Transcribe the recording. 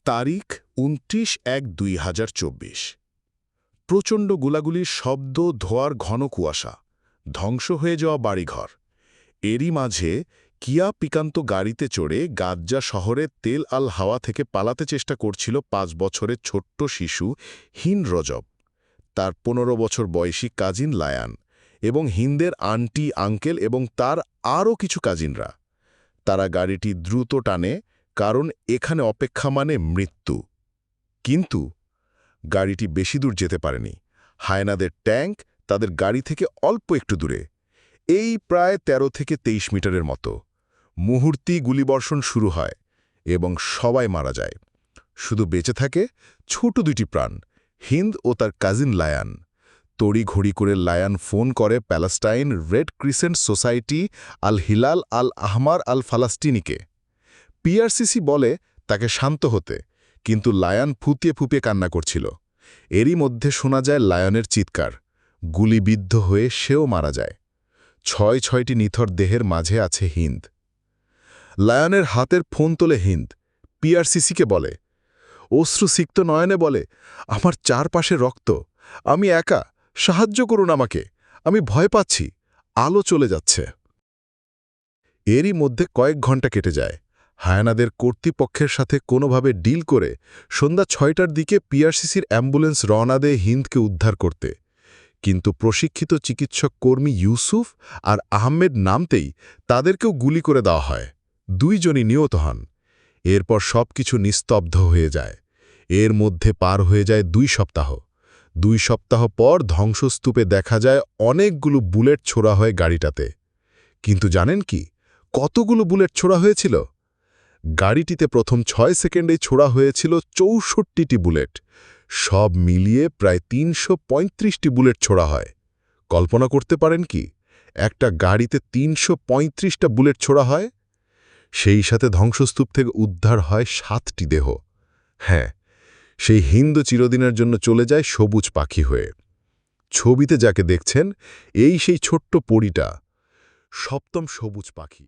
তারিখ ২৯/১/২০২৪। প্রচণ্ড গোলাগুলির শব্দ, ধোঁয়ার ঘন কুয়াশা, ধ্বংস হয়ে যাওয়া বাড়িঘর। এরই মাঝে কিয়া পিকান্তো গাড়িতে চড়ে গাজ্জা শহরের তেল আল হাওয়া থেকে পালাতে চেষ্টা করছিল ৫ বছরের ছোট্ট শিশু হিন রজব, তার ১৫ বছর বয়সী কাজিন লায়ান এবং হিন্দের আন্টি, আঙ্কেল এবং তার আরও কিছু কাজিনরা। তারা গাড়িটি দ্রুত টানে, কারণ এখানে অপেক্ষা মানে মৃত্যু। কিন্তু গাড়িটি বেশি দূর যেতে পারেনি। হায়নাদের ট্যাঙ্ক তাদের গাড়ি থেকে অল্প একটু দূরে, এই প্রায় ১৩ থেকে ২৩ মিটারের মতো। মুহূর্তেই গুলিবর্ষণ শুরু হয় এবং সবাই মারা যায়। শুধু বেঁচে থাকে ছোট দুটি প্রাণ, হিন্দ ও তার কাজিন লায়ান। তড়িঘড়ি করে লায়ান ফোন করে Palestine Red Crescent Society Al Hilal Al Ahmar Al ফালাস্তিনিকে। পিআরসিসি বলে তাকে শান্ত হতে, কিন্তু লায়ান ফুপিয়ে ফুপিয়ে কান্না করছিল। এরই মধ্যে শোনা যায় লায়নের চিৎকার। গুলিবিদ্ধ হয়ে সেও মারা যায়। ৬টি নিথর দেহের মাঝে আছে হিন্দ। লায়নের হাতের ফোন তোলে হিন্দ, পিআরসিসিকে বলে, অশ্রুসিক্ত নয়নে বলে, আমার চারপাশে রক্ত, আমি একা, সাহায্য করুন আমাকে, আমি ভয় পাচ্ছি, আলো চলে যাচ্ছে। এরই মধ্যে কয়েক ঘন্টা কেটে যায়। হায়ানাদের কর্তৃপক্ষের সাথে কোনোভাবে ডিল করে সন্ধ্যা ৬টার দিকে পিআরসিসির অ্যাম্বুলেন্স রওনা দেয় হিন্দকে উদ্ধার করতে। কিন্তু প্রশিক্ষিত চিকিৎসক কর্মী ইউসুফ আর আহমেদ নামতেই তাদেরকেও গুলি করে দেওয়া হয়। ২ জনই নিহত হন। এরপর সবকিছু নিস্তব্ধ হয়ে যায়। এর মধ্যে পার হয়ে যায় ২ সপ্তাহ। ২ সপ্তাহ পর ধ্বংসস্তূপে দেখা যায় অনেকগুলো বুলেট ছোড়া হয় গাড়িটাতে। কিন্তু জানেন কি, কতগুলো বুলেট ছোড়া হয়েছিল? গাড়িটিতে প্রথম ৬ সেকেন্ডেই ছোড়া হয়েছিল ৬৪টি বুলেট। সব মিলিয়ে প্রায় ৩৩৫টি বুলেট ছোড়া হয়। কল্পনা করতে পারেন কি, একটা গাড়িতে ৩৩৫টা বুলেট ছোড়া হয়? সেই সাথে ধ্বংসস্তূপ থেকে উদ্ধার হয় ৭টি দেহ। হ্যাঁ, সেই হিন্দু চিরদিনের জন্য চলে যায় সবুজ পাখি হয়ে। ছবিতে যাকে দেখছেন, এই সেই ছোট্ট পরীটা, ৭ম সবুজ পাখি।